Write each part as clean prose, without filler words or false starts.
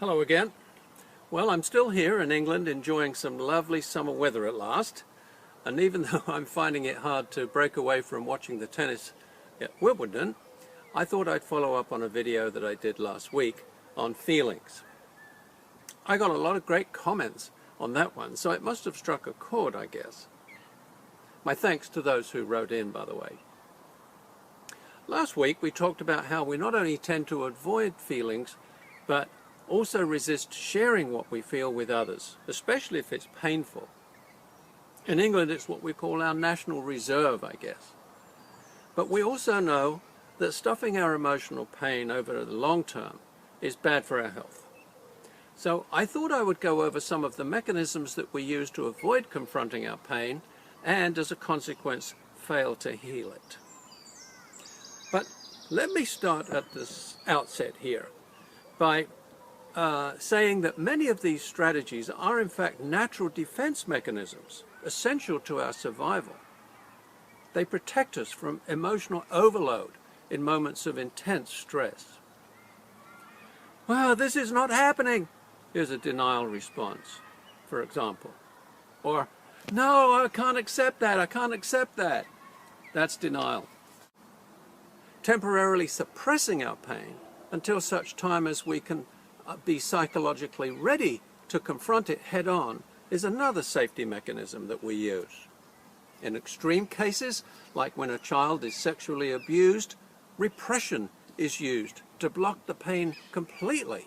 Hello again. Well, I'm still here in England enjoying some lovely summer weather at last, and even though I'm finding it hard to break away from watching the tennis at Wimbledon, I thought I'd follow up on a video that I did last week on feelings. I got a lot of great comments on that one, so it must have struck a chord, I guess. My thanks to those who wrote in, by the way. Last week we talked about how we not only tend to avoid feelings, but also resist sharing what we feel with others, especially if it's painful. In England it's what we call our national reserve, I guess. But we also know that stuffing our emotional pain over the long term is bad for our health. So I thought I would go over some of the mechanisms that we use to avoid confronting our pain and, as a consequence, fail to heal it. But let me start at this outset here by saying that many of these strategies are in fact natural defense mechanisms essential to our survival. They protect us from emotional overload in moments of intense stress. Well, this is not happening, is a denial response, for example. Or, no, I can't accept that, I can't accept that. That's denial. Temporarily suppressing our pain until such time as we can be psychologically ready to confront it head-on is another safety mechanism that we use. In extreme cases, like when a child is sexually abused, repression is used to block the pain completely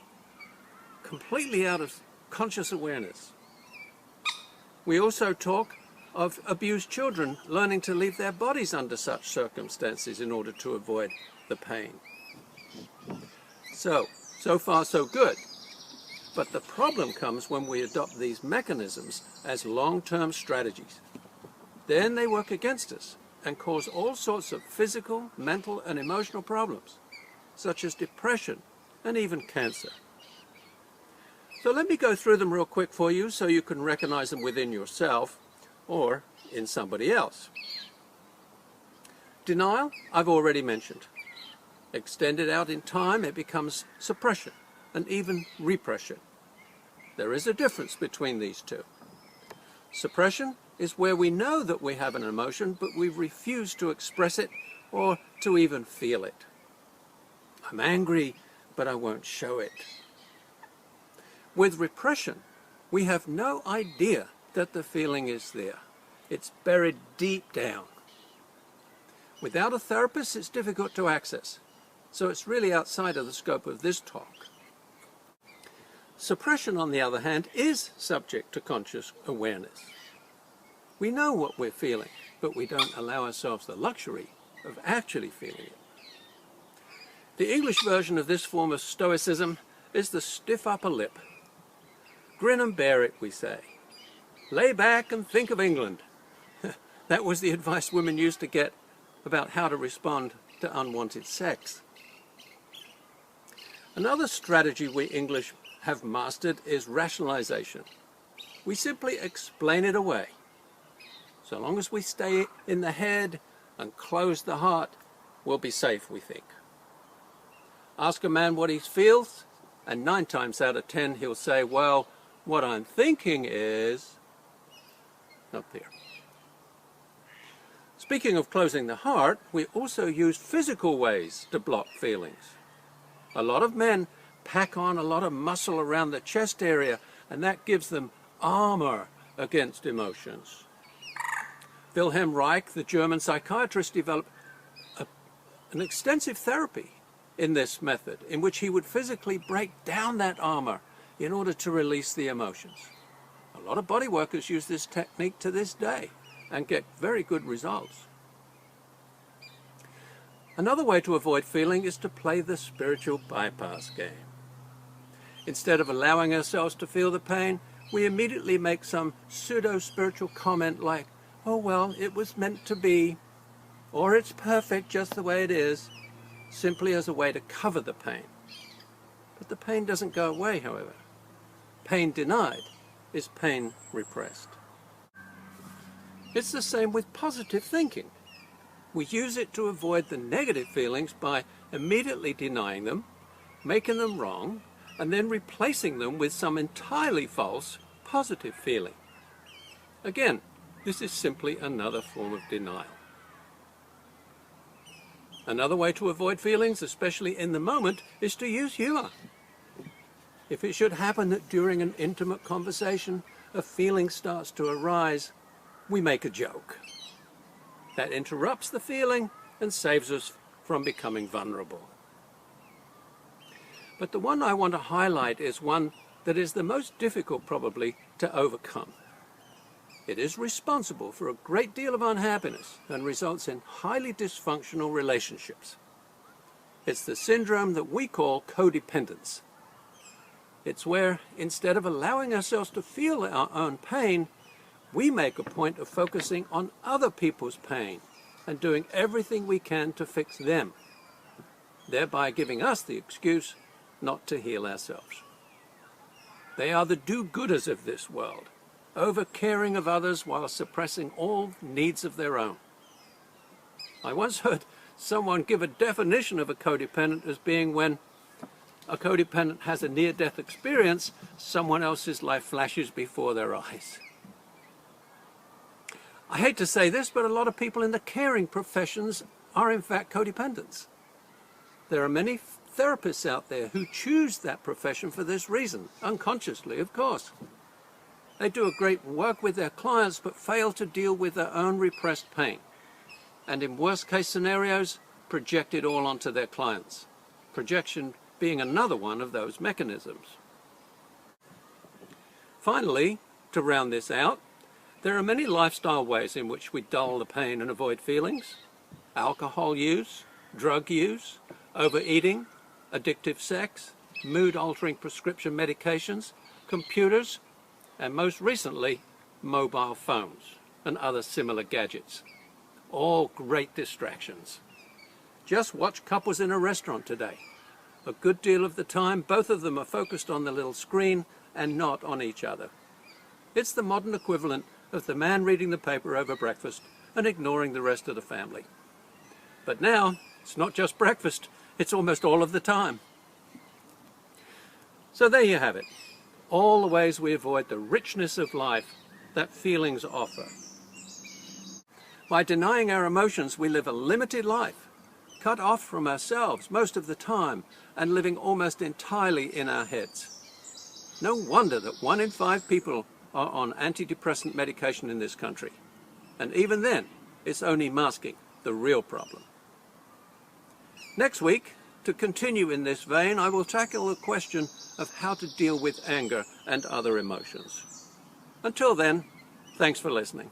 out of conscious awareness. We also talk of abused children learning to leave their bodies under such circumstances in order to avoid the pain. So far so good. But the problem comes when we adopt these mechanisms as long-term strategies. Then they work against us and cause all sorts of physical, mental, and emotional problems, such as depression and even cancer. So let me go through them real quick for you so you can recognize them within yourself or in somebody else. Denial, I've already mentioned. Extended out in time, it becomes suppression and even repression. There is a difference between these two. Suppression is where we know that we have an emotion, but we refuse to express it or to even feel it. I'm angry, but I won't show it. With repression, we have no idea that the feeling is there. It's buried deep down. Without a therapist, it's difficult to access, so it's really outside of the scope of this talk. Suppression, on the other hand, is subject to conscious awareness. We know what we're feeling, but we don't allow ourselves the luxury of actually feeling it. The English version of this form of stoicism is the stiff upper lip. Grin and bear it, we say. Lay back and think of England. That was the advice women used to get about how to respond to unwanted sex. Another strategy we English have mastered is rationalization. We simply explain it away. So long as we stay in the head and close the heart, we'll be safe, we think. Ask a man what he feels, and 9 times out of 10 he'll say, well, what I'm thinking is up there. Speaking of closing the heart, we also use physical ways to block feelings. A lot of men pack on a lot of muscle around the chest area, and that gives them armor against emotions. Wilhelm Reich, the German psychiatrist, developed an extensive therapy in this method, in which he would physically break down that armor in order to release the emotions. A lot of body workers use this technique to this day and get very good results. Another way to avoid feeling is to play the spiritual bypass game. Instead of allowing ourselves to feel the pain, we immediately make some pseudo-spiritual comment like, oh well, it was meant to be, or it's perfect just the way it is, simply as a way to cover the pain. But the pain doesn't go away, however. Pain denied is pain repressed. It's the same with positive thinking. We use it to avoid the negative feelings by immediately denying them, making them wrong, and then replacing them with some entirely false positive feeling. Again, this is simply another form of denial. Another way to avoid feelings, especially in the moment, is to use humor. If it should happen that during an intimate conversation a feeling starts to arise, we make a joke. That interrupts the feeling and saves us from becoming vulnerable. But the one I want to highlight is one that is the most difficult probably to overcome. It is responsible for a great deal of unhappiness and results in highly dysfunctional relationships. It's the syndrome that we call codependence. It's where, instead of allowing ourselves to feel our own pain, we make a point of focusing on other people's pain and doing everything we can to fix them, thereby giving us the excuse not to heal ourselves. They are the do-gooders of this world, over-caring of others while suppressing all needs of their own. I once heard someone give a definition of a codependent as being when a codependent has a near-death experience, someone else's life flashes before their eyes. I hate to say this, but a lot of people in the caring professions are in fact codependents. There are many therapists out there who choose that profession for this reason, unconsciously, of course. They do a great work with their clients but fail to deal with their own repressed pain, and in worst-case scenarios, project it all onto their clients. Projection being another one of those mechanisms. Finally, to round this out, there are many lifestyle ways in which we dull the pain and avoid feelings. Alcohol use, drug use, overeating, addictive sex, mood-altering prescription medications, computers, and most recently, mobile phones and other similar gadgets. All great distractions. Just watch couples in a restaurant today. A good deal of the time, both of them are focused on the little screen and not on each other. It's the modern equivalent of the man reading the paper over breakfast and ignoring the rest of the family. But now, it's not just breakfast, it's almost all of the time. So there you have it. All the ways we avoid the richness of life that feelings offer. By denying our emotions, we live a limited life, cut off from ourselves most of the time, and living almost entirely in our heads. No wonder that 1 in 5 people are on antidepressant medication in this country. And even then, it's only masking the real problem. Next week, to continue in this vein, I will tackle the question of how to deal with anger and other emotions. Until then, thanks for listening.